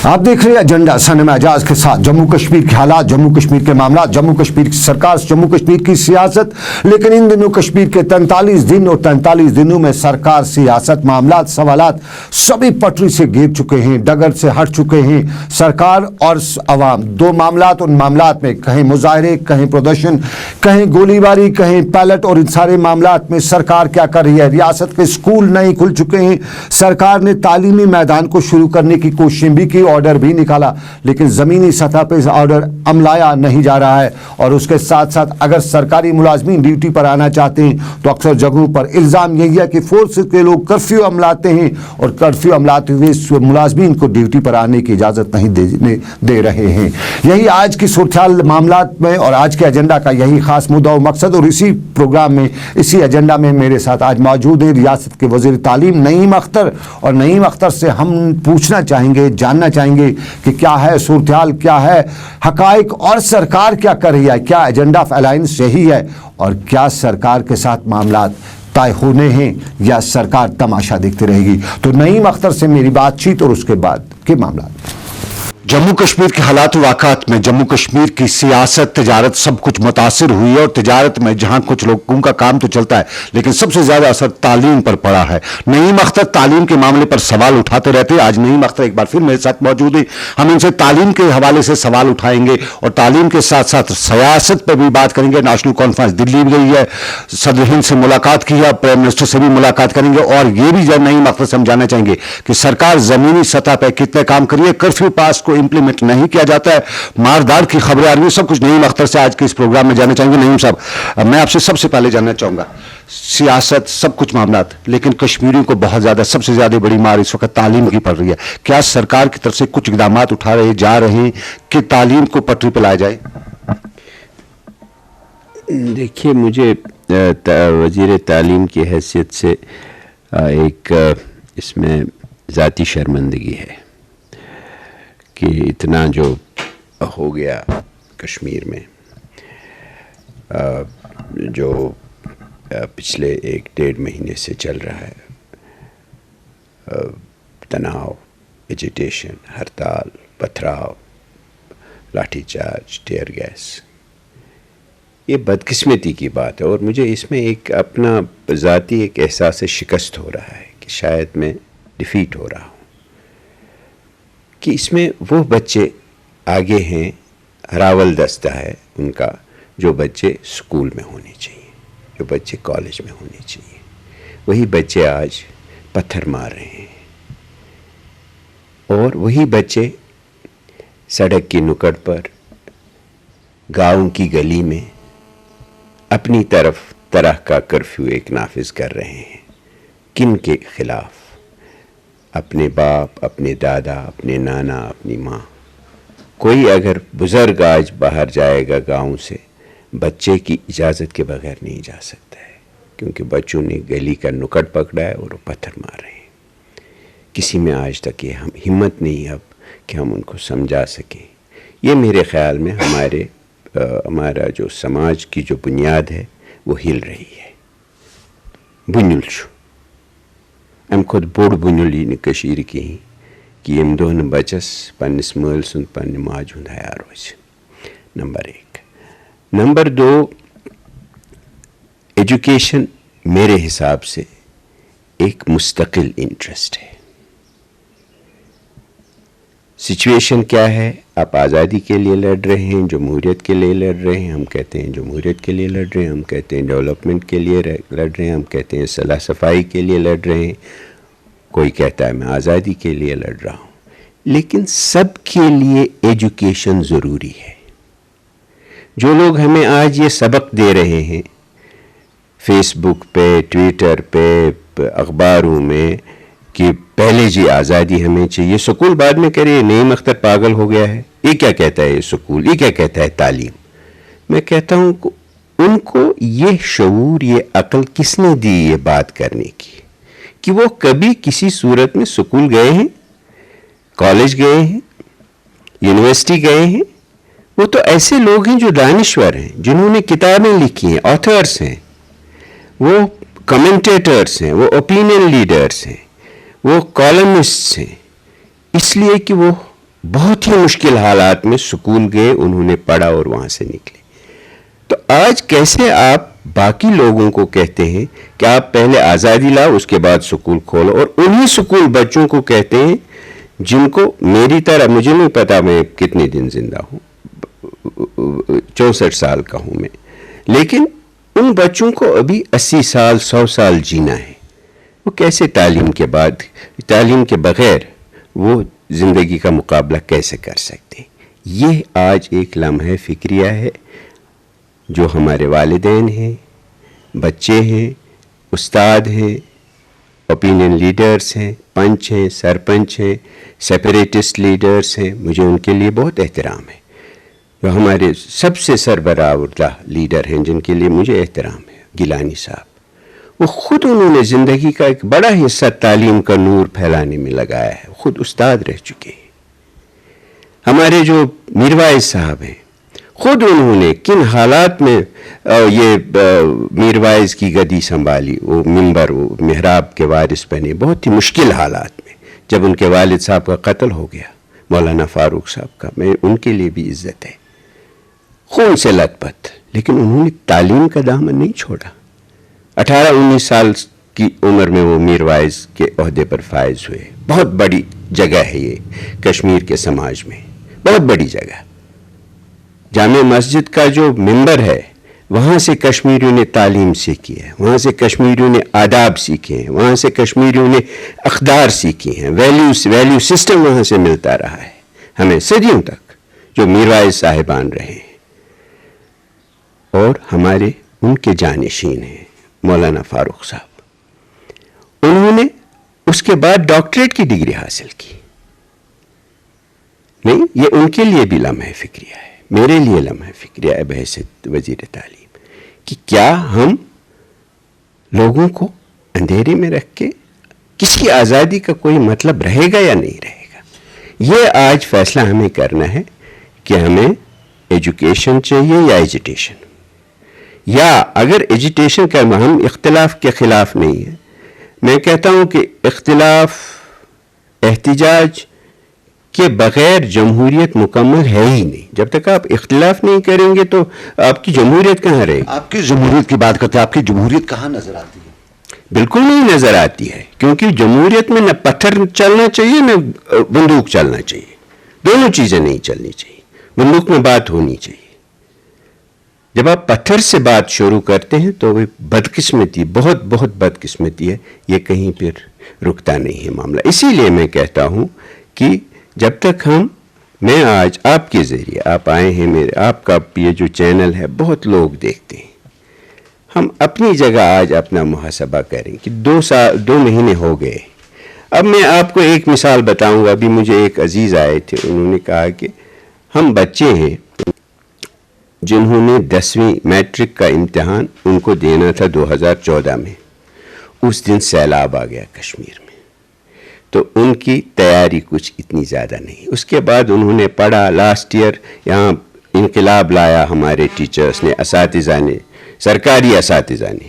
آپ دیکھ رہے ہیں ایجنڈا سنم اعجاز کے ساتھ جموں کشمیر کے حالات، جموں کشمیر کے معاملات، جموں کشمیر کی سرکار، جموں کشمیر کی سیاست. لیکن ان دنوں کشمیر کے 43 دن اور 43 دنوں میں سرکار، سیاست، معاملات، سوالات سبھی پٹری سے گر چکے ہیں، ڈگر سے ہٹ چکے ہیں. سرکار اور عوام دو معاملات، ان معاملات میں کہیں مظاہرے، کہیں پردرشن، کہیں گولی باری، کہیں پیلٹ، اور ان سارے معاملات میں سرکار کیا کر رہی ہے؟ ریاست کے اسکول نہیں کھل چکے ہیں. سرکار نے تعلیمی میدان کو شروع کرنے کی کوششیں بھی کی، آرڈر بھی نکالا، لیکن زمینی سطح پہ آرڈر عملایا نہیں جا رہا ہے. اور اس کے ساتھ ساتھ اگر سرکاری ملازمین ڈیوٹی پر آنا چاہتے ہیں تو اکثر جگہوں پر الزام یہی ہے کہ فورسز کے لوگ کرفیو عملاتے ہیں، اور کرفیو عملاتے ہوئے ملازمین کو ڈیوٹی پر آنے کی اجازت نہیں دے رہے ہیں. یہی آج کی صورتحال معاملات میں اور آج کے ایجنڈا کا یہی خاص مدعا و مقصد. اور اسی پروگرام میں، اسی ایجنڈا میں میرے ساتھ آج موجود ہیں ریاست کے وزیر تعلیم نعیم اختر. اور نعیم اختر سے ہم پوچھنا چاہیں گے، جاننا چاہیں گے کہ کیا ہے صورتحال، کیا ہے حقائق، اور سرکار کیا کر رہی ہے؟ کیا ایجنڈا آف الائنس یہی ہے؟ اور کیا سرکار کے ساتھ معاملات طے ہونے ہیں یا سرکار تماشا دیکھتی رہے گی؟ تو نعیم اختر سے میری بات چیت اور اس کے بعد کے معاملات. جموں کشمیر کے حالات و واقعات میں جموں کشمیر کی سیاست، تجارت سب کچھ متاثر ہوئی ہے. اور تجارت میں جہاں کچھ لوگوں کا کام تو چلتا ہے، لیکن سب سے زیادہ اثر تعلیم پر پڑا ہے. نعیم اختر تعلیم کے معاملے پر سوال اٹھاتے رہتے ہیں. آج نعیم اختر ایک بار پھر میرے ساتھ موجود ہیں. ہم ان سے تعلیم کے حوالے سے سوال اٹھائیں گے اور تعلیم کے ساتھ ساتھ سیاست پہ بھی بات کریں گے. نیشنل کانفرنس دلی میں گئی ہے، صدر ہند سے ملاقات کی ہے، پرائم منسٹر سے بھی ملاقات کریں گے. اور یہ بھی جو نعیم اختر سے ہم جاننا چاہیں گے کہ سرکار زمینی سطح پہ کتنے کام کریے. کرفیو پاس کو امپلیمنٹ نہیں کیا جاتا ہے، ماردار کی خبریں آ رہی ہیں. سب کچھ نعیم اختر سے آج کے اس پروگرام میں جاننا چاہیں گے. نعیم صاحب، میں آپ سے سب سے پہلے جاننا چاہوں گا، سیاست سب کچھ معاملات، لیکن کشمیریوں کو بہت زیادہ، سب سے زیادہ بڑی مار اس وقت تعلیم کی پڑ رہی ہے. کیا سرکار کی طرف سے کچھ اقدامات اٹھا رہے جا رہے ہیں کہ تعلیم کو پٹری پہ لایا جائے؟ دیکھیے، مجھے وزیر تعلیم کی حیثیت سے ایک اس میں ذاتی شرمندگی ہے کہ اتنا جو ہو گیا کشمیر میں، جو پچھلے 1-1.5 مہینے سے چل رہا ہے، تناؤ، ایجیٹیشن، ہڑتال، پتھراؤ، لاٹھی چارج، ٹیئر گیس. یہ بدقسمتی کی بات ہے، اور مجھے اس میں ایک اپنا ذاتی ایک احساس شکست ہو رہا ہے کہ شاید میں ڈیفیٹ ہو رہا ہوں، کہ اس میں وہ بچے آگے ہیں، راول دستہ ہے ان کا، جو بچے اسکول میں ہونے چاہیے، جو بچے کالج میں ہونے چاہیے. وہی بچے آج پتھر مار رہے ہیں، اور وہی بچے سڑک کی نکڑ پر، گاؤں کی گلی میں اپنی طرح کا کرفیو ایک نافذ کر رہے ہیں. کن کے خلاف؟ اپنے باپ، اپنے دادا، اپنے نانا، اپنی ماں. کوئی اگر بزرگ آج باہر جائے گا گاؤں سے، بچے کی اجازت کے بغیر نہیں جا سکتا ہے، کیونکہ بچوں نے گلی کا نکڑ پکڑا ہے اور وہ پتھر مار رہے ہیں. کسی میں آج تک یہ ہمت نہیں اب کہ ہم ان کو سمجھا سکیں. یہ میرے خیال میں ہمارا جو سماج کی جو بنیاد ہے وہ ہل رہی ہے. بنیل چھو ام خود بوڑ بنیل یہ کی کہ یم دہ بچس پنس مل سند پنہ ماج ہند حیا روز. نمبر 1. نمبر 2، ایجوکیشن میرے حساب سے ایک مستقل انٹرسٹ ہے. سچویشن کیا ہے؟ آپ آزادی کے لیے لڑ رہے ہیں، جمہوریت کے لیے لڑ رہے ہیں. ہم کہتے ہیں جمہوریت کے لیے لڑ رہے ہیں، ہم کہتے ہیں ڈیولپمنٹ کے لیے لڑ رہے ہیں، ہم کہتے ہیں صلاح صفائی کے لیے لڑ رہے ہیں، کوئی کہتا ہے میں آزادی کے لیے لڑ رہا ہوں. لیکن سب کے لیے ایجوکیشن ضروری ہے. جو لوگ ہمیں آج یہ سبق دے رہے ہیں فیس بک پہ، ٹویٹر پہ، اخباروں میں، کہ پہلے جی آزادی ہمیں چاہیے، سکول بعد میں کہہ رہے ہیں نعیم اختر پاگل ہو گیا ہے، یہ کیا کہتا ہے یہ سکول، یہ کیا کہتا ہے تعلیم. میں کہتا ہوں ان کو یہ شعور، یہ عقل کس نے دی یہ بات کرنے کی، کہ وہ کبھی کسی صورت میں سکول گئے ہیں، کالج گئے ہیں، یونیورسٹی گئے ہیں؟ وہ تو ایسے لوگ ہیں جو دانشور ہیں، جنہوں نے کتابیں لکھی ہیں، آتھرس ہیں، وہ کمنٹیٹرس ہیں، وہ اوپینین لیڈرس ہیں، وہ کالمسٹس ہیں. اس لیے کہ وہ بہت ہی مشکل حالات میں اسکول گئے, انہوں نے پڑھا اور وہاں سے نکلے. تو آج کیسے آپ باقی لوگوں کو کہتے ہیں کہ آپ پہلے آزادی لاؤ, اس کے بعد اسکول کھولو, اور انہی اسکول بچوں کو کہتے ہیں جن کو میری طرح, مجھے نہیں پتا میں کتنے دن زندہ ہوں, 64 سال کا ہوں میں, لیکن ان بچوں کو ابھی 80 سال 100 سال جینا ہے. وہ کیسے تعلیم کے بعد, تعلیم کے بغیر وہ زندگی کا مقابلہ کیسے کر سکتے ہیں؟ یہ آج ایک لمحہ فکریہ ہے جو ہمارے والدین ہیں, بچے ہیں, استاد ہیں, اوپینین لیڈرز ہیں, پنچ ہیں, سرپنچ ہیں, سیپریٹسٹ لیڈرز ہیں, مجھے ان کے لیے بہت احترام ہے. جو ہمارے سب سے سربراہ لیڈر ہیں جن کے لیے مجھے احترام ہے, گیلانی صاحب, وہ خود انہوں نے زندگی کا ایک بڑا حصہ تعلیم کا نور پھیلانے میں لگایا ہے, خود استاد رہ چکے ہیں. ہمارے جو میروائز صاحب ہیں, خود انہوں نے کن حالات میں یہ میروائز کی گدی سنبھالی, وہ منبر, وہ محراب کے وارث بنے, بہت ہی مشکل حالات میں, جب ان کے والد صاحب کا قتل ہو گیا, مولانا فاروق صاحب کا, میں ان کے لیے بھی عزت ہے, خون سے لت پت, لیکن انہوں نے تعلیم کا دامن نہیں چھوڑا. 18-19 سال کی عمر میں وہ میروائز کے عہدے پر فائز ہوئے. بہت بڑی جگہ ہے یہ کشمیر کے سماج میں, بہت بڑی جگہ. جامع مسجد کا جو ممبر ہے, وہاں سے کشمیریوں نے تعلیم سیکھی ہے, وہاں سے کشمیریوں نے آداب سیکھے ہیں, وہاں سے کشمیریوں نے اقدار سیکھی ہیں, ویلیو سسٹم وہاں سے ملتا رہا ہے ہمیں صدیوں تک, جو میروائز صاحبان رہے ہیں. اور ہمارے ان کے جانشین ہیں مولانا فاروق صاحب, انہوں نے اس کے بعد ڈاکٹریٹ کی ڈگری حاصل کی. نہیں, یہ ان کے لیے بھی لمحہ فکریہ ہے, میرے لیے لمحہ فکریہ ہے بحیثیت وزیر تعلیم, کہ کیا ہم لوگوں کو اندھیرے میں رکھ کے کسی آزادی کا کوئی مطلب رہے گا یا نہیں رہے گا. یہ آج فیصلہ ہمیں کرنا ہے کہ ہمیں ایجوکیشن چاہیے یا ایجوٹیشن, یا اگر ایجوٹیشن کا ہم اختلاف کے خلاف نہیں ہے. میں کہتا ہوں کہ اختلاف, احتجاج کے بغیر جمہوریت مکمل ہے ہی نہیں. جب تک آپ اختلاف نہیں کریں گے تو آپ کی جمہوریت کہاں رہے گی؟ آپ کی جمہوریت کی بات کرتے ہیں, آپ کی جمہوریت کہاں نظر آتی ہے؟ بالکل نہیں نظر آتی ہے, کیونکہ جمہوریت میں نہ پتھر چلنا چاہیے نہ بندوق چلنا چاہیے, دونوں چیزیں نہیں چلنی چاہیے. بندوق میں بات ہونی چاہیے. جب آپ پتھر سے بات شروع کرتے ہیں تو وہ بدقسمتی, بہت بہت بدقسمتی ہے, یہ کہیں پھر رکتا نہیں ہے معاملہ. اسی لیے میں کہتا ہوں کہ جب تک میں آج آپ کے ذریعے, آپ آئے ہیں میرے, آپ کا یہ جو چینل ہے بہت لوگ دیکھتے ہیں, ہم اپنی جگہ آج اپنا محاسبہ کریں کہ 2 مہینے ہو گئے. اب میں آپ کو ایک مثال بتاؤں گا. ابھی مجھے ایک عزیز آئے تھے, انہوں نے کہا کہ ہم بچے ہیں جنہوں نے 10ویں میٹرک کا امتحان ان کو دینا تھا 2014 میں, اس دن سیلاب آ گیا کشمیر میں, تو ان کی تیاری کچھ اتنی زیادہ نہیں. اس کے بعد انہوں نے پڑھا, لاسٹ ایئر یہاں انقلاب لایا ہمارے ٹیچرز نے, اساتذہ نے, سرکاری اساتذہ نے,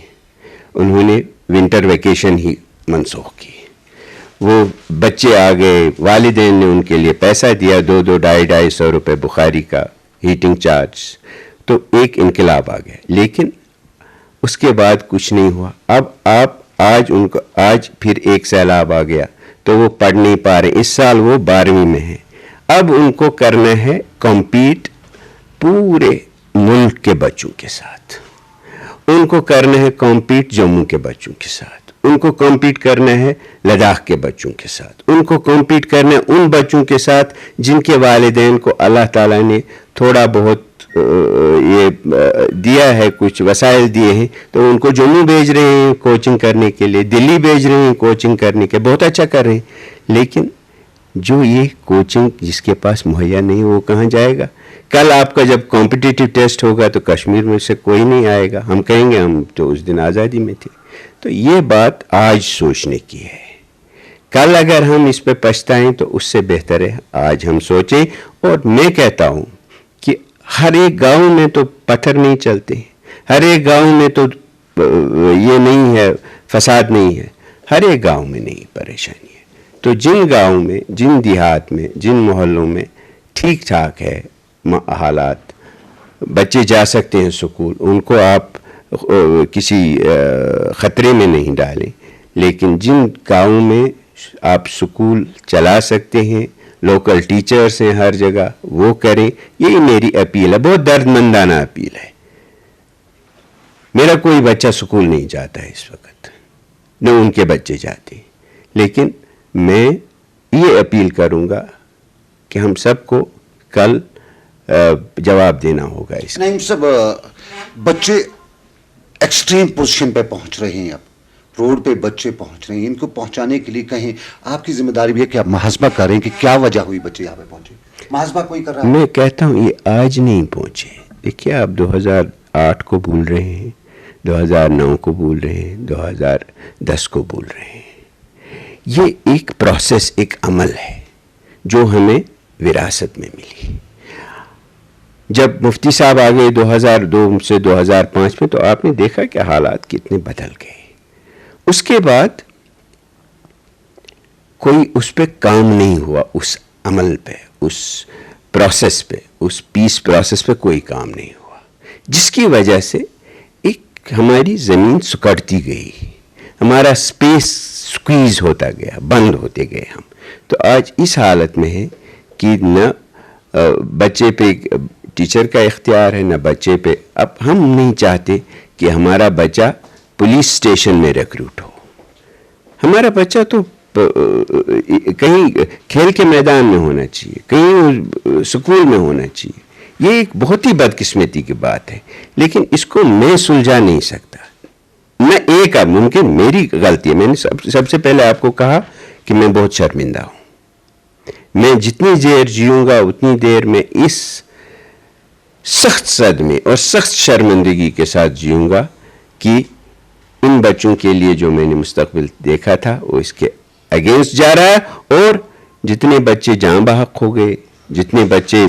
انہوں نے ونٹر ویکیشن ہی منسوخ کی. وہ بچے آ گئے, والدین نے ان کے لیے پیسہ دیا, 200-250 روپے بخاری کا ہیٹنگ چارج, تو ایک انقلاب آ گیا. لیکن اس کے بعد کچھ نہیں ہوا. اب آپ آج پھر ایک سیلاب آ گیا تو وہ پڑھ نہیں پا رہے. اس سال وہ 12ویں میں ہیں. اب ان کو کرنا ہے کمپیٹ پورے ملک کے بچوں کے ساتھ, ان کو کرنا ہے کمپیٹ جموں کے بچوں کے ساتھ, ان کو کمپیٹ کرنا ہے لداخ کے بچوں کے ساتھ, ان کو کمپیٹ کرنا ہے ان بچوں کے ساتھ جن کے والدین کو اللہ تعالیٰ نے تھوڑا بہت یہ دیا ہے, کچھ وسائل دیے ہیں, تو ان کو جموں بھیج رہے ہیں کوچنگ کرنے کے لیے, دلی بھیج رہے ہیں کوچنگ کرنے کے, بہت اچھا کر رہے ہیں. لیکن جو یہ کوچنگ جس کے پاس مہیا نہیں وہ کہاں جائے گا؟ کل آپ کا جب کمپٹیٹو ٹیسٹ ہوگا تو کشمیر میں سے کوئی نہیں آئے گا, ہم کہیں گے ہم تو اس دن آزادی میں تھے. تو یہ بات آج سوچنے کی ہے. کل اگر ہم اس پہ پچھتائیں تو اس سے بہتر ہے آج ہم سوچیں. اور میں کہتا ہوں کہ ہر ایک گاؤں میں تو پتھر نہیں چلتے, ہر ایک گاؤں میں تو یہ نہیں ہے, فساد نہیں ہے, ہر ایک گاؤں میں نہیں پریشانی ہے. تو جن گاؤں میں، جن دیہات میں، جن محلوں میں ٹھیک ٹھاک ہے حالات، بچے جا سکتے ہیں سکول، ان کو آپ کسی خطرے میں نہیں ڈالیں. لیکن جن گاؤں میں آپ سکول چلا سکتے ہیں، لوکل ٹیچرز ہیں ہر جگہ، وہ کریں. یہی میری اپیل ہے، بہت درد مندانہ اپیل ہے. میرا کوئی بچہ سکول نہیں جاتا ہے اس وقت، نہ ان کے بچے جاتے ہیں. لیکن میں یہ اپیل کروں گا کہ ہم سب کو کل جواب دینا ہوگا اس کا. نعیم صاحب، بچے ایکسٹریم پوزیشن پہ پہنچ رہے ہیں، اب روڈ پہ بچے پہنچ رہے ہیں. ان کو پہنچانے کے لیے کہیں آپ کی ذمہ داری بھی ہے کہ آپ محاسبہ کریں کہ کیا وجہ ہوئی بچے یہاں پہ پہنچے. محاسبہ کوئی کر رہا ہے؟ میں کہتا ہوں یہ آج نہیں پہنچے. دیکھیے آپ 2008 کو بھول رہے ہیں، 2009 کو بھول رہے ہیں، 2010 کو بھول رہے ہیں. یہ ایک پروسیس، ایک عمل ہے جو ہمیں وراثت میں ملی. جب مفتی صاحب آ گئے 2002 سے 2005 میں، تو آپ نے دیکھا کہ حالات کتنے بدل گئے. اس کے بعد کوئی اس پہ کام نہیں ہوا، اس عمل پہ، اس پروسیس پہ، اس پیس پروسیس پہ کوئی کام نہیں ہوا، جس کی وجہ سے ایک ہماری زمین سکڑتی گئی، ہمارا سپیس سکویز ہوتا گیا، بند ہوتے گئے ہم. تو آج اس حالت میں ہے کہ نہ بچے پہ ٹیچر کا اختیار ہے، نہ بچے پہ. اب ہم نہیں چاہتے کہ ہمارا بچہ پولیس اسٹیشن میں ریکروٹ ہو. ہمارا بچہ تو کہیں کھیل کے میدان میں ہونا چاہیے، کہیں سکول میں ہونا چاہیے. یہ ایک بہت ہی بدقسمتی کی بات ہے، لیکن اس کو میں سلجھا نہیں سکتا. میں ایک ممکن میری غلطی ہے، میں نے سب سے پہلے آپ کو کہا کہ میں بہت شرمندہ ہوں. میں جتنی دیر جیوں گا اتنی دیر میں اس سخت صدمے اور سخت شرمندگی کے ساتھ جیوں گا کہ ان بچوں کے لیے جو میں نے مستقبل دیکھا تھا وہ اس کے اگینسٹ جا رہا ہے. اور جتنے بچے جاں بحق ہو گئے، جتنے بچے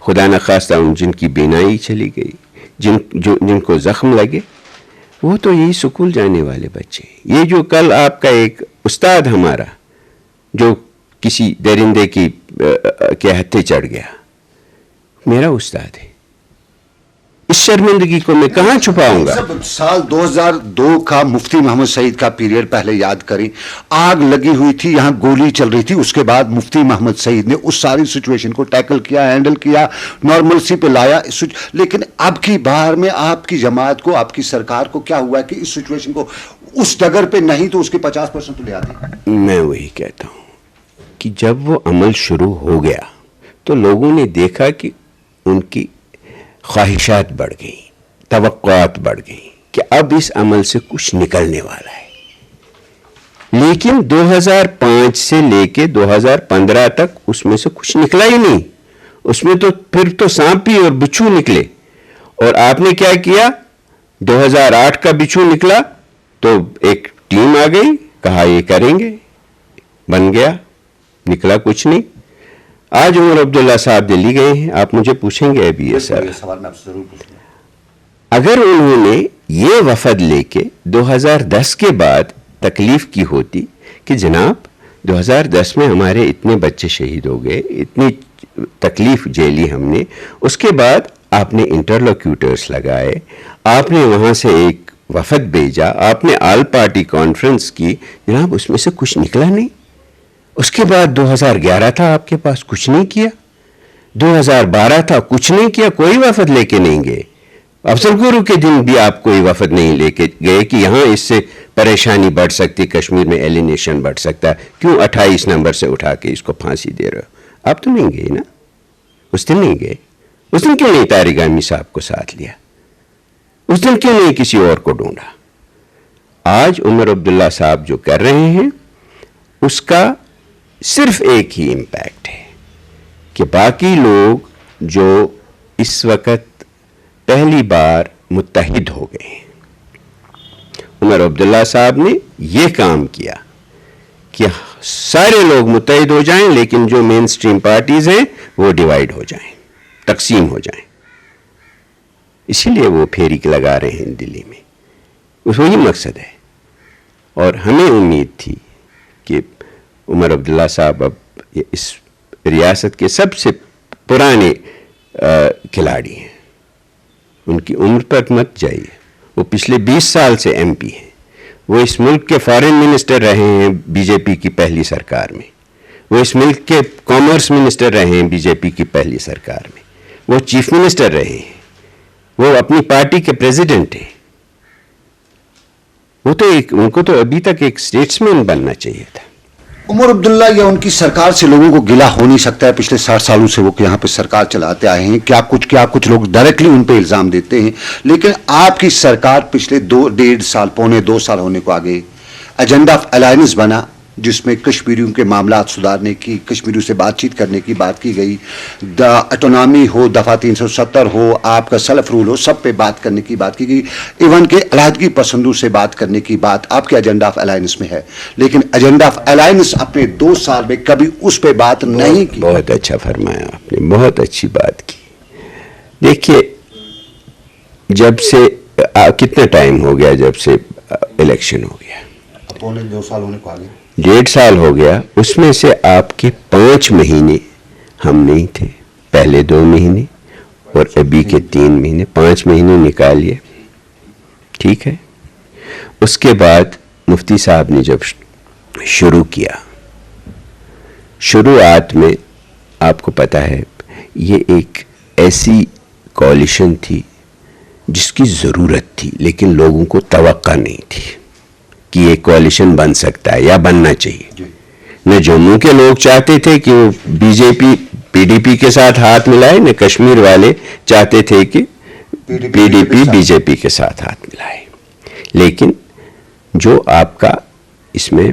خدا نخواستہ جن کی بینائی چلی گئی، جن کو زخم لگے، وہ تو یہی سکول جانے والے بچے. یہ جو کل آپ کا ایک استاد ہمارا جو کسی درندے کے ہتھے چڑھ گیا، میرا استاد ہے. اس شرمندگی کو میں کہاں چھپاؤں گا؟ سال 2002 کا مفتی محمد سعید کا پیریڈ پہلے یاد کریں. آگ لگی ہوئی تھی، یہاں گولی چل رہی تھی. اس کے بعد مفتی محمد سعید نے اس ساری سچویشن کو ٹیکل کیا، ہینڈل کیا، نارملسی پہ لایا. لیکن اب کی بار میں آپ کی جماعت کو، آپ کی سرکار کو کیا ہوا ہے کہ اس سچویشن کو اس ڈگر پہ نہیں تو اس کے 50% تو لے آتی. میں وہی کہتا ہوں کہ جب وہ عمل شروع ہو گیا تو لوگوں نے دیکھا کہ ان کی خواہشات بڑھ گئیں، توقعات بڑھ گئیں کہ اب اس عمل سے کچھ نکلنے والا ہے. لیکن 2005 سے لے کے 2015 تک اس میں سے کچھ نکلا ہی نہیں. اس میں تو پھر تو سانپی اور بچھو نکلے. اور آپ نے کیا کیا؟ 2008 کا بچھو نکلا تو ایک ٹیم آ گئی، کہا یہ کریں گے، بن گیا، نکلا کچھ نہیں. آج عمر عبداللہ صاحب دلی گئے ہیں، آپ مجھے پوچھیں گے ابھی یہ سر، اگر انہوں نے یہ وفد لے کے 2010 کے بعد تکلیف کی ہوتی کہ جناب 2010 میں ہمارے اتنے بچے شہید ہو گئے، اتنی تکلیف جیلی ہم نے، اس کے بعد آپ نے انٹرلوکیوٹرز لگائے، آپ نے وہاں سے ایک وفد بھیجا، آپ نے آل پارٹی کانفرنس کی، جناب اس میں سے کچھ نکلا نہیں. اس کے بعد 2011 تھا، آپ کے پاس کچھ نہیں کیا. 2012 تھا، کچھ نہیں کیا، کوئی وفد لے کے نہیں گئے. افضل گورو کے دن بھی آپ کوئی وفد نہیں لے کے گئے کہ یہاں اس سے پریشانی بڑھ سکتی، کشمیر میں ایلینیشن بڑھ سکتا ہے، کیوں 28 نمبر سے اٹھا کے اس کو پھانسی دے رہے ہو؟ آپ تو نہیں گئے نا، اس دن نہیں گئے. اس دن کیوں نہیں طارق عامی صاحب کو ساتھ لیا؟ اس دن کیوں نہیں کسی اور کو ڈھونڈا؟ آج عمر عبداللہ صاحب جو کر رہے ہیں اس کا صرف ایک ہی امپیکٹ ہے کہ باقی لوگ جو اس وقت پہلی بار متحد ہو گئے ہیں. عمر عبداللہ صاحب نے یہ کام کیا کہ سارے لوگ متحد ہو جائیں، لیکن جو مین سٹریم پارٹیز ہیں وہ ڈیوائیڈ ہو جائیں، تقسیم ہو جائیں. اسی لیے وہ پھیری لگا رہے ہیں دلی میں، وہی مقصد ہے. اور ہمیں امید تھی کہ عمر عبداللہ صاحب اب اس ریاست کے سب سے پرانے کھلاڑی ہیں. ان کی عمر پر مت جائیے. وہ پچھلے 20 سال سے ایم پی ہیں. وہ اس ملک کے فارن منسٹر رہے ہیں بی جے پی کی پہلی سرکار میں. وہ اس ملک کے کامرس منسٹر رہے ہیں بی جے پی کی پہلی سرکار میں. وہ چیف منسٹر رہے ہیں. وہ اپنی پارٹی کے پریزیڈنٹ ہیں. وہ تو ان کو تو ابھی تک ایک اسٹیٹسمین بننا چاہیے تھا. عمر عبداللہ یا ان کی سرکار سے لوگوں کو گلا ہو نہیں سکتا ہے. پچھلے 60 سالوں سے وہ یہاں پہ سرکار چلاتے آئے ہیں. کیا کچھ لوگ ڈائریکٹلی ان پہ الزام دیتے ہیں. لیکن آپ کی سرکار پچھلے 1.5 سال پونے 2 سال ہونے کو آگے ایجنڈا آف الائنس بنا, جس میں کشمیریوں کے معاملات سدھارنے کی, کشمیریوں سے بات چیت کرنے کی بات کی گئی. اٹونامی ہو, دفعہ 370 ہو, آپ کا سیلف رول ہو, سب پہ بات کرنے کی بات کی گئی. ایون کہ علیحدگی پسندوں سے بات کرنے کی بات آپ کے ایجنڈا آف الائنس میں ہے. لیکن ایجنڈا آف الائنس اپنے 2 سال میں کبھی اس پہ بات نہیں کی. بہت اچھا فرمایا آپ نے, بہت اچھی بات کی. دیکھیے, جب سے کتنا ٹائم ہو گیا جب سے الیکشن ہو گیا؟ پونے 2 سال ہونے کو آگے 1.5 سال ہو گیا. اس میں سے آپ کے 5 مہینے ہم نہیں تھے, پہلے 2 مہینے اور ابھی کے 3 مہینے, 5 مہینے نکالیے, ٹھیک ہے. اس کے بعد مفتی صاحب نے جب شروع کیا, شروعات میں آپ کو پتہ ہے یہ ایک ایسی کوalition تھی جس کی ضرورت تھی, لیکن لوگوں کو توقع نہیں تھی کہ یہ کوalition بن سکتا ہے یا بننا چاہیے. نہ جموں کے لوگ چاہتے تھے کہ وہ بی جے پی پی ڈی پی کے ساتھ ہاتھ ملائے, نہ کشمیر والے چاہتے تھے کہ P D P B J پی کے ساتھ ہاتھ ملائے. لیکن جو آپ کا اس میں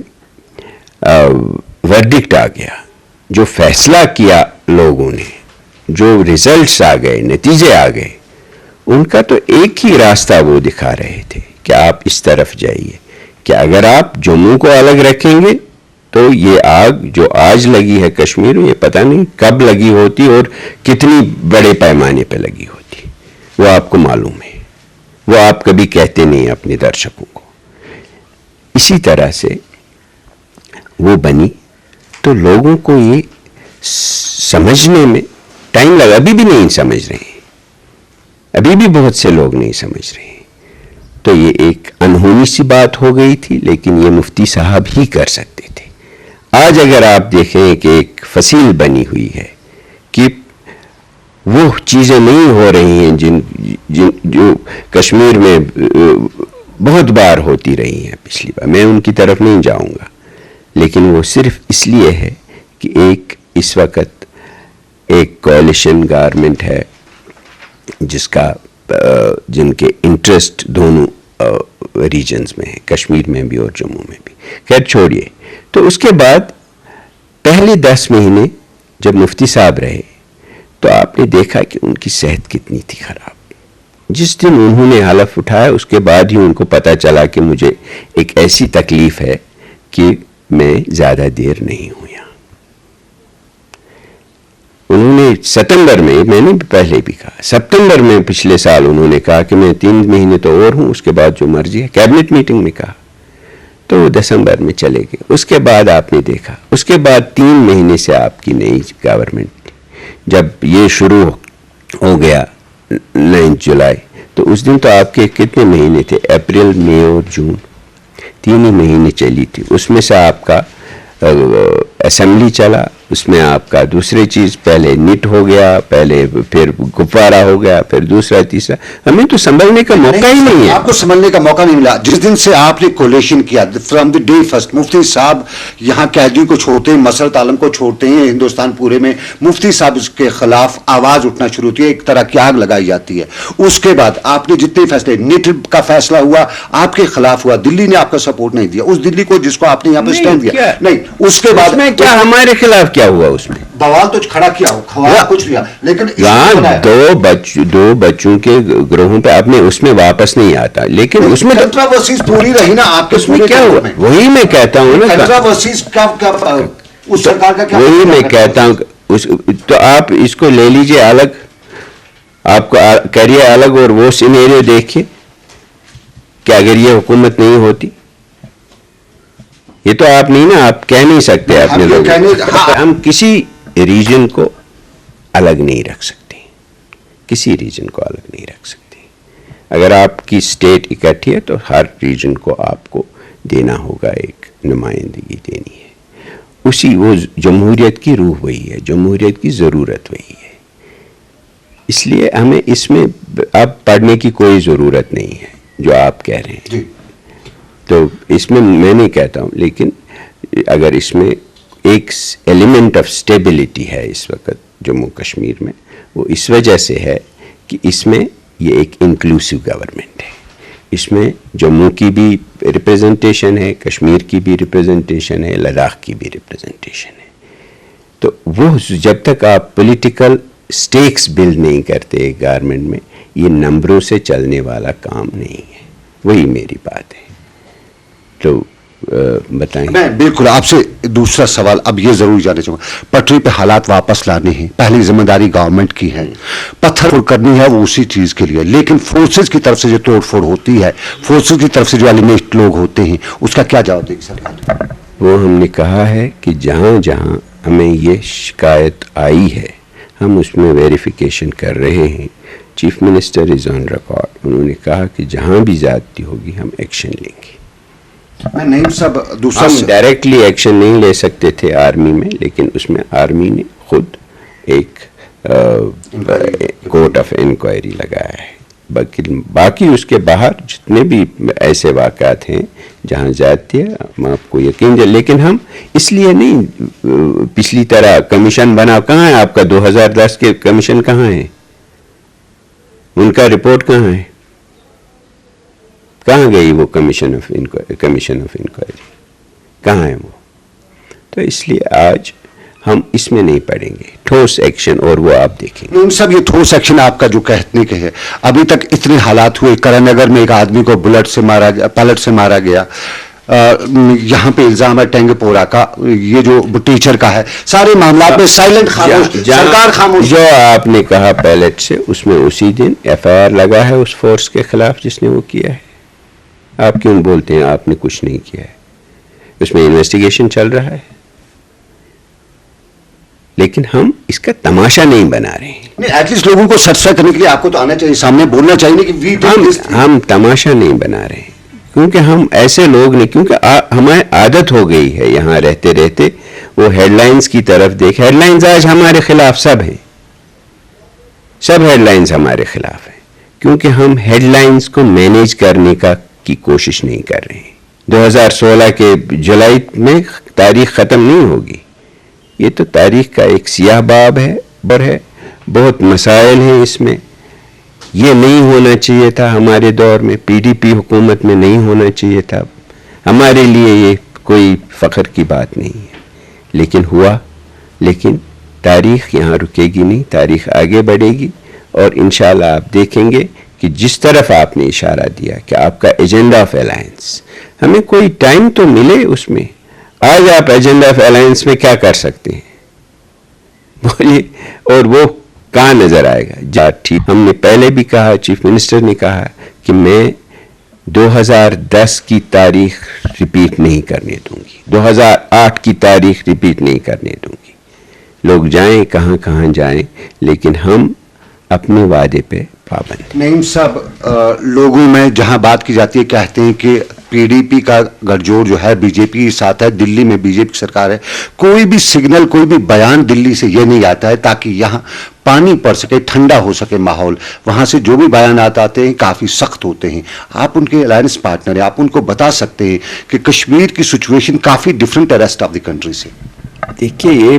ورڈکٹ آ گیا, جو فیصلہ کیا لوگوں نے, جو ریزلٹس آ گئے, نتیجے آ گئے, ان کا تو ایک ہی راستہ وہ دکھا رہے تھے کہ آپ اس طرف جائیے, کہ اگر آپ جموں کو الگ رکھیں گے تو یہ آگ جو آج لگی ہے کشمیر میں, یہ پتہ نہیں کب لگی ہوتی اور کتنی بڑے پیمانے پہ لگی ہوتی, وہ آپ کو معلوم ہے. وہ آپ کبھی کہتے نہیں اپنے درشکوں کو. اسی طرح سے وہ بنی تو لوگوں کو یہ سمجھنے میں ٹائم لگا. ابھی بھی نہیں سمجھ رہے ہیں, ابھی بھی بہت سے لوگ نہیں سمجھ رہے ہیں. تو یہ ایک انہونی سی بات ہو گئی تھی, لیکن یہ مفتی صاحب ہی کر سکتے تھے. آج اگر آپ دیکھیں کہ ایک فصیل بنی ہوئی ہے کہ وہ چیزیں نہیں ہو رہی ہیں جو کشمیر میں بہت بار ہوتی رہی ہیں پچھلی بار, میں ان کی طرف نہیں جاؤں گا, لیکن وہ صرف اس لیے ہے کہ ایک اس وقت ایک کوalition گورنمنٹ ہے جن کے انٹرسٹ دونوں ریجنز میں ہیں, کشمیر میں بھی اور جموں میں بھی. خیر چھوڑیے. تو اس کے بعد پہلے 10 مہینے جب مفتی صاحب رہے تو آپ نے دیکھا کہ ان کی صحت کتنی تھی خراب. جس دن انہوں نے حلف اٹھایا اس کے بعد ہی ان کو پتہ چلا کہ مجھے ایک ایسی تکلیف ہے کہ میں زیادہ دیر نہیں ہوں یہاں. انہوں نے ستمبر میں نے پہلے بھی کہا, ستمبر میں پچھلے سال انہوں نے کہا کہ میں 3 مہینے تو اور ہوں, اس کے بعد جو مرضی ہے, کیبنٹ میٹنگ میں کہا. تو وہ دسمبر میں چلے گئے. اس کے بعد آپ نے دیکھا, اس کے بعد 3 مہینے سے آپ کی نئی گورنمنٹ تھی. جب یہ شروع ہو گیا 9 جولائی, تو اس دن تو آپ کے کتنے مہینے تھے؟ اپریل, مئی اور جون, 3 ہی مہینے چلی تھی. اس میں سے آپ کا اسمبلی چلا, اس میں آپ کا دوسری چیز پہلے نٹ ہو گیا, پھر گپوارہ ہو گیا, پھر دوسرا تیسرا. ہمیں تو سنبھلنے کا موقع ہی نہیں ہے. آپ کو سنبھلنے کا موقع نہیں ملا. جس دن سے آپ نے کولیشن کیا, فرام دی ڈے فرسٹ, مفتی صاحب یہاں قیدیوں کو چھوڑتے ہیں, مسرت عالم کو چھوڑتے ہیں, ہندوستان پورے میں مفتی صاحب کے خلاف آواز اٹھنا شروع ہوتی ہے, ایک طرح کی آگ لگائی جاتی ہے. اس کے بعد آپ نے جتنے فیصلے, نیٹ کا فیصلہ ہوا آپ کے خلاف ہوا, دلی نے آپ کا سپورٹ نہیں دیا, اس دلی کو جس کو آپ نے یہاں پہ اسٹینڈ دیا نہیں. اس کے بعد میں کیا ہمارے خلاف کیا ہوا؟ اس میں بوال تو کھڑا کیا ہو, کھوایا کچھ لیا, لیکن دو بچوں کے گروہوں پہ اپنے اس میں واپس نہیں آتا. لیکن اس میں کنٹراورسیز پوری رہی نا آپ کے. اس میں کیا ہوا؟ وہی میں کہتا ہوں نا, کنٹراورسیز کا اس سرکار کا کیا, وہی میں کہتا ہوں. تو آپ اس کو لے لیجئے الگ, آپ کو کریے الگ, اور وہ سینیریو دیکھیے کہ اگر یہ حکومت نہیں ہوتی یہ تو آپ نہیں نا، آپ کہہ نہیں سکتے اپنے لوگ. ہم کسی ریجن کو الگ نہیں رکھ سکتے، کسی ریجن کو الگ نہیں رکھ سکتے. اگر آپ کی اسٹیٹ اکٹھی ہے تو ہر ریجن کو آپ کو دینا ہوگا، ایک نمائندگی دینی ہے. وہ جمہوریت کی روح وہی ہے، جمہوریت کی ضرورت وہی ہے. اس لیے ہمیں اس میں اب پڑھنے کی کوئی ضرورت نہیں ہے جو آپ کہہ رہے ہیں. تو اس میں نہیں کہتا ہوں، لیکن اگر اس میں ایک ایلیمنٹ آف اسٹیبلٹی ہے اس وقت جموں کشمیر میں، وہ اس وجہ سے ہے کہ اس میں یہ ایک انکلوسیو گورنمنٹ ہے. اس میں جموں کی بھی ریپریزنٹیشن ہے، کشمیر کی بھی ریپریزنٹیشن ہے، لداخ کی بھی ریپریزنٹیشن ہے. تو وہ جب تک آپ پولیٹیکل سٹیکس بلڈ نہیں کرتے گورنمنٹ میں، یہ نمبروں سے چلنے والا کام نہیں ہے. وہی میری بات ہے. تو بتائیں. میں بالکل آپ سے دوسرا سوال اب یہ ضرور جاننا چاہوں گا. پٹری پہ حالات واپس لانے ہیں، پہلی ذمہ داری گورنمنٹ کی ہے. پتھر پھوڑ کرنی ہے وہ اسی چیز کے لیے، لیکن فورسز کی طرف سے جو توڑ پھوڑ ہوتی ہے، فورسز کی طرف سے جو ایلیمنٹ لوگ ہوتے ہیں، اس کا کیا جواب دے گی سرکار؟ وہ ہم نے کہا ہے کہ جہاں جہاں ہمیں یہ شکایت آئی ہے ہم اس میں ویریفیکیشن کر رہے ہیں. Chief minister is on record, انہوں نے کہا کہ جہاں بھی زیادتی ہوگی ہم ایکشن لیں گے. میں نہیں صاحب دوسرا ہم ڈائریکٹلی ایکشن نہیں لے سکتے تھے آرمی میں، لیکن اس میں آرمی نے خود ایک کورٹ آف انکوائری لگایا ہے. باقی اس کے باہر جتنے بھی ایسے واقعات ہیں جہاں زیادتی ہے ہم آپ کو یقین دے، لیکن ہم اس لیے نہیں پچھلی طرح کمیشن بنا. کہاں ہے آپ کا 2010 کے کمیشن؟ کہاں ہے ان کا رپورٹ؟ کہاں ہے؟ کہاں گئی وہ کمیشن آف انکوائری؟ کہاں ہے وہ؟ تو اس لیے آج ہم اس میں نہیں پڑیں گے، ٹھوس ایکشن. اور وہ آپ دیکھیں گے سب یہ ٹھوس ایکشن آپ کا جو کہنے کے ہے. ابھی تک اتنے حالات ہوئے، کرن نگر میں ایک آدمی کو پیلٹ سے مارا گیا. یہاں پہ الزام ہے ٹینگ پورا کا، یہ جو ٹیچر کا ہے. سارے معاملات میں سائلنٹ خاموش، سرکار خاموش. جو آپ نے کہا پیلٹ سے، اس میں اسی دن ایف آئی آر لگا ہے اس فورس کے خلاف جس نے وہ کیا ہے. آپ کیوں بولتے ہیں آپ نے کچھ نہیں کیا ہے؟ اس میں انویسٹیگیشن چل رہا ہے. لیکن ہم اس کا تماشا نہیں بنا رہے ہیں. نہیں، ایٹ لیسٹ لوگوں کو سیٹسفائی کرنے کے لیے آپ کو تو آنا چاہیے، سامنے بولنا چاہیے کہ ہم تماشا نہیں بنا رہے ہیں، کیونکہ ہم ایسے لوگ نہیں، کیونکہ ہماری عادت ہو گئی ہے یہاں رہتے رہتے وہ ہیڈ لائنز کی طرف دیکھ. ہیڈ لائنز آج ہمارے خلاف سب ہیں، سب ہیڈ لائنز ہمارے خلاف ہیں، کیونکہ ہم ہیڈ لائنز کو مینیج کرنے کی کوشش نہیں کر رہے ہیں. 2016 کے جولائی میں تاریخ ختم نہیں ہوگی. یہ تو تاریخ کا ایک سیاہ باب ہے، بہت مسائل ہیں اس میں. یہ نہیں ہونا چاہیے تھا ہمارے دور میں، پی ڈی پی حکومت میں نہیں ہونا چاہیے تھا. ہمارے لیے یہ کوئی فخر کی بات نہیں ہے، لیکن ہوا. لیکن تاریخ یہاں رکے گی نہیں، تاریخ آگے بڑھے گی. اور انشاءاللہ آپ دیکھیں گے کہ جس طرف آپ نے اشارہ دیا کہ آپ کا ایجنڈا آف الائنس، ہمیں کوئی ٹائم تو ملے اس میں. آج آپ ایجنڈا آف الائنس میں کیا کر سکتے ہیں بولیے؟ اور وہ کہاں نظر آئے گا؟ ٹھیک، ہم نے پہلے بھی کہا، چیف منسٹر نے کہا کہ میں 2010 کی تاریخ ریپیٹ نہیں کرنے دوں گی، 2008 کی تاریخ ریپیٹ نہیں کرنے دوں گی. لوگ جائیں کہاں جائیں، لیکن ہم اپنے وعدے پہ پابند. نعیم صاحب، لوگوں میں جہاں بات کی جاتی ہے کہتے ہیں کہ پی ڈی پی کا گٹجوڑ جو ہے بی جے پی کے ساتھ ہے، دلی میں بی جے پی کی سرکار ہے. کوئی بھی سگنل، کوئی بھی بیان دلی سے یہ نہیں آتا ہے تاکہ یہاں پانی پڑ سکے، ٹھنڈا ہو سکے ماحول. وہاں سے جو بھی بیانات آتے ہیں کافی سخت ہوتے ہیں. آپ ان کے الائنس پارٹنر ہیں، آپ ان کو بتا سکتے ہیں کہ کشمیر کی سچویشن کافی ڈفرینٹ ہے ریسٹ آف دی کنٹری سے. دیکھیے، یہ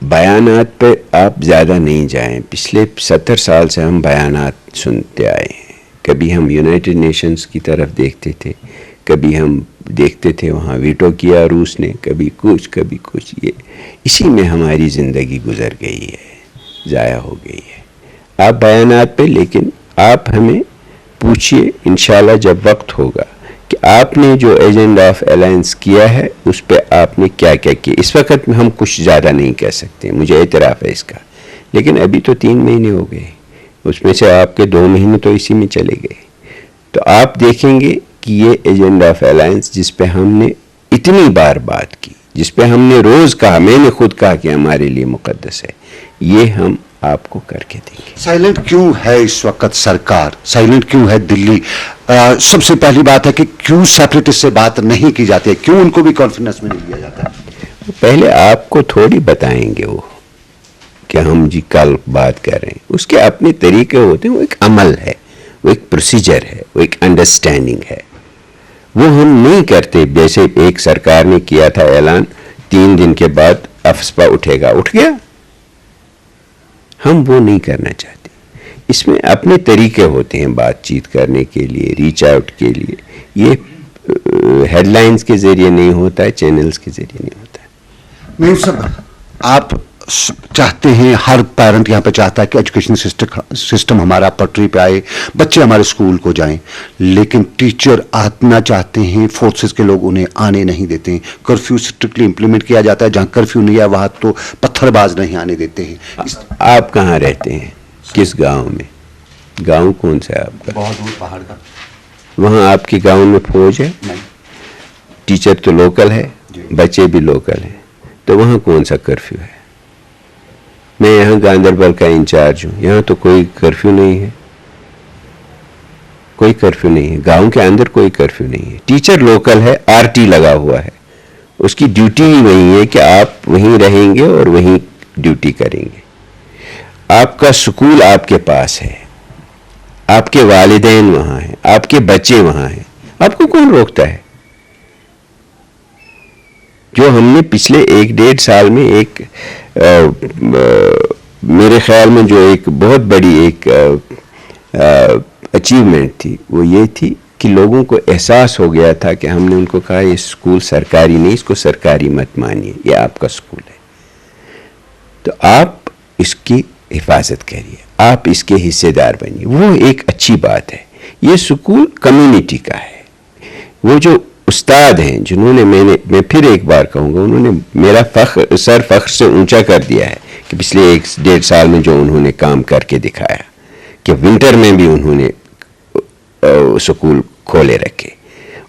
بیانات پہ آپ زیادہ نہیں جائیں. پچھلے 70 سال سے ہم بیانات سنتے آئے ہیں. کبھی ہم یونائٹڈ نیشنز کی طرف دیکھتے تھے، کبھی ہم دیکھتے تھے وہاں ویٹو کیا روس نے، کبھی کچھ. یہ اسی میں ہماری زندگی گزر گئی ہے، ضائع ہو گئی ہے. آپ بیانات پہ، لیکن آپ ہمیں پوچھئے انشاءاللہ جب وقت ہوگا کہ آپ نے جو ایجنڈا آف الائنس کیا ہے اس پہ آپ نے کیا کیا. اس وقت ہم کچھ زیادہ نہیں کہہ سکتے، مجھے اعتراف ہے اس کا. لیکن ابھی تو 3 مہینے ہو گئے، اس میں سے آپ کے 2 مہینے تو اسی میں چلے گئے. تو آپ دیکھیں گے کہ یہ ایجنڈا آف الائنس جس پہ ہم نے اتنی بار بات کی، جس پہ ہم نے روز کہا، میں نے خود کہا کہ ہمارے لیے مقدس ہے، یہ ہم آپ کو کر کے دیں گے۔ سائلنٹ کیوں ہے اس وقت سرکار، سائلنٹ کیوں ہے دلی؟ سب سے پہلی بات ہے کہ کیوں سیپریٹسٹ سے بات نہیں کی جاتی ہے، کیوں ان کو بھی کانفیڈنس میں نہیں لیا جاتا ہے؟ پہلے آپ کو تھوڑی بتائیں گے وہ کہ ہم جی کل بات کر رہے ہیں، اس کے اپنے طریقے ہوتے ہیں، وہ ایک عمل ہے، وہ ایک پروسیجر ہے، وہ ایک انڈرسٹینڈنگ ہے، وہ ہم نہیں کرتے۔ جیسے ایک سرکار نے کیا تھا اعلان 3 دن کے بعد افسپا اٹھے گا، اٹھ گیا، ہم وہ نہیں کرنا چاہتے۔ اس میں اپنے طریقے ہوتے ہیں بات چیت کرنے کے لیے، ریچ آؤٹ کے لیے، یہ ہیڈ لائنز کے ذریعے نہیں ہوتا ہے، چینلز کے ذریعے نہیں ہوتا ہے۔ نہیں سب آپ چاہتے ہیں، ہر پیرنٹ یہاں پہ چاہتا ہے کہ ایجوکیشن سسٹم ہمارا پٹری پہ آئے، بچے ہمارے اسکول کو جائیں، لیکن ٹیچر آنا چاہتے ہیں، فورسز کے لوگ انہیں آنے نہیں دیتے ہیں، کرفیو اسٹرکٹلی امپلیمنٹ کیا جاتا ہے، جہاں کرفیو نہیں ہے وہاں تو پتھر باز نہیں آنے دیتے ہیں۔ آپ کہاں رہتے ہیں؟ کس گاؤں میں؟ گاؤں کون سا ہے آپ کا؟ بہت دور پہاڑ کا۔ وہاں آپ کے گاؤں میں فوج ہے؟ نہیں۔ ٹیچر تو لوکل ہے، جی۔ بچے بھی لوکل ہیں، تو وہاں کون سا کرفیو ہے؟ میں یہاں گاندربل کا انچارج ہوں، یہاں تو کوئی کرفیو نہیں ہے، کوئی کرفیو نہیں ہے، گاؤں کے اندر کوئی کرفیو نہیں ہے۔ ٹیچر لوکل ہے، آر ٹی لگا ہوا ہے، اس کی ڈیوٹی ہی وہی ہے کہ آپ وہیں رہیں گے اور وہیں ڈیوٹی کریں گے۔ آپ کا سکول آپ کے پاس ہے، آپ کے والدین وہاں ہیں، آپ کے بچے وہاں ہیں، آپ کو کون روکتا ہے؟ جو ہم نے پچھلے 1-1.5 سال میں ایک میرے خیال میں جو ایک بہت بڑی ایک اچیومنٹ تھی، وہ یہ تھی کہ لوگوں کو احساس ہو گیا تھا کہ ہم نے ان کو کہا یہ اسکول سرکاری نہیں، اس کو سرکاری مت مانیے، یہ آپ کا اسکول ہے، تو آپ اس کی حفاظت کریے، آپ اس کے حصے دار بنیے۔ وہ ایک اچھی بات ہے۔ یہ اسکول کمیونٹی کا ہے۔ وہ جو استاد ہیں جنہوں نے میں پھر ایک بار کہوں گا، انہوں نے میرا سر فخر سے اونچا کر دیا ہے کہ پچھلے 1-1.5 سال میں جو انہوں نے کام کر کے دکھایا، کہ ونٹر میں بھی انہوں نے سکول کھولے رکھے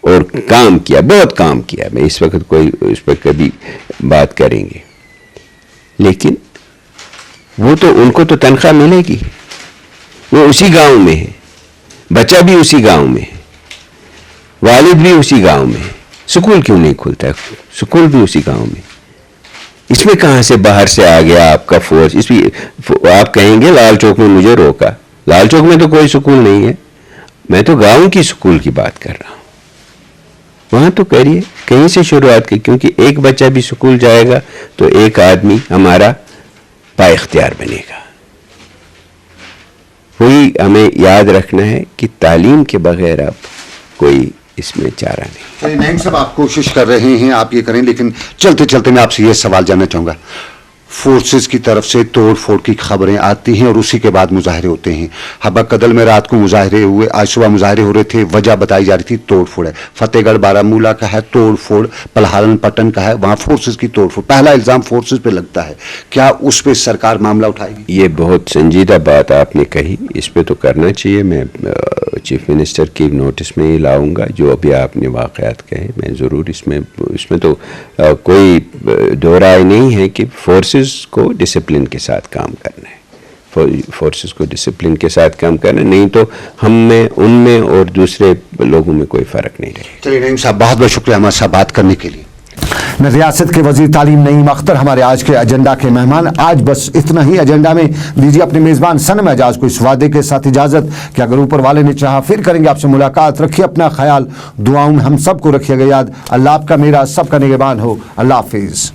اور کام کیا، بہت کام کیا۔ میں اس وقت کوئی اس پر کبھی بات کریں گے، لیکن وہ تو ان کو تو تنخواہ ملے گی، وہ اسی گاؤں میں ہے، بچہ بھی اسی گاؤں میں ہے، والد بھی اسی گاؤں میں ہے، سکول کیوں نہیں کھلتا ہے؟ سکول بھی اسی گاؤں میں۔ اس میں کہاں سے باہر سے آ گیا آپ کا فورس؟ اس میں آپ کہیں گے لال چوک میں مجھے روکا، لال چوک میں تو کوئی سکول نہیں ہے، میں تو گاؤں کی سکول کی بات کر رہا ہوں۔ وہاں تو کریے، کہیں سے شروعات کی، کیونکہ ایک بچہ بھی سکول جائے گا تو ایک آدمی ہمارا با اختیار بنے گا۔ وہی ہمیں یاد رکھنا ہے کہ تعلیم کے بغیر اب کوئی اس میں چارہ نہیں۔ نعیم صاحب آپ کوشش کر رہے ہیں، آپ یہ کریں، لیکن چلتے چلتے میں آپ سے یہ سوال جاننا چاہوں گا۔ فورسز کی طرف سے توڑ پھوڑ کی خبریں آتی ہیں اور اسی کے بعد مظاہرے ہوتے ہیں۔ حبہ قدل میں رات کو مظاہرے ہوئے، آج صبح مظاہرے ہو رہے تھے، وجہ بتائی جا رہی تھی توڑ پھوڑ ہے۔ فتح گڑھ بارہمولہ کا ہے توڑ پھوڑ، پلہارن پٹن کا ہے، وہاں فورسز کی توڑ پھوڑ، پہلا الزام فورسز پہ لگتا ہے، کیا اس پہ سرکار معاملہ اٹھائے گی؟ یہ بہت سنجیدہ بات آپ نے کہی، اس پہ تو کرنا چاہیے۔ میں چیف منسٹر کی نوٹس میں ہی لاؤں گا جو ابھی آپ نے واقعات کہے، میں ضرور اس میں تو کوئی دو رائے نہیں ہے کہ فورسز کو ڈسپلن کے ساتھ کام کرنا ہے، فورسز کو ڈسپلن کے ساتھ کام کرنا، نہیں تو ہم میں، ان میں اور دوسرے لوگوں میں کوئی فرق نہیں رہے۔ چلیے نعیم صاحب، بہت بہت شکریہ ہمارے ساتھ بات کرنے کے لیے۔ ریاست کے وزیر تعلیم نعیم اختر ہمارے آج کے ایجنڈا کے مہمان۔ آج بس اتنا ہی ایجنڈا میں، دیجیے اپنے میزبان صنم اعجاز کو اس وعدے کے ساتھ اجازت کہ اگر اوپر والے نے چاہا پھر کریں گے آپ سے ملاقات۔ رکھیے اپنا خیال، دعاؤں میں ہم سب کو رکھیے گا یاد۔ اللہ آپ کا، میرا، سب کا نگہبان ہو۔ اللہ حافظ۔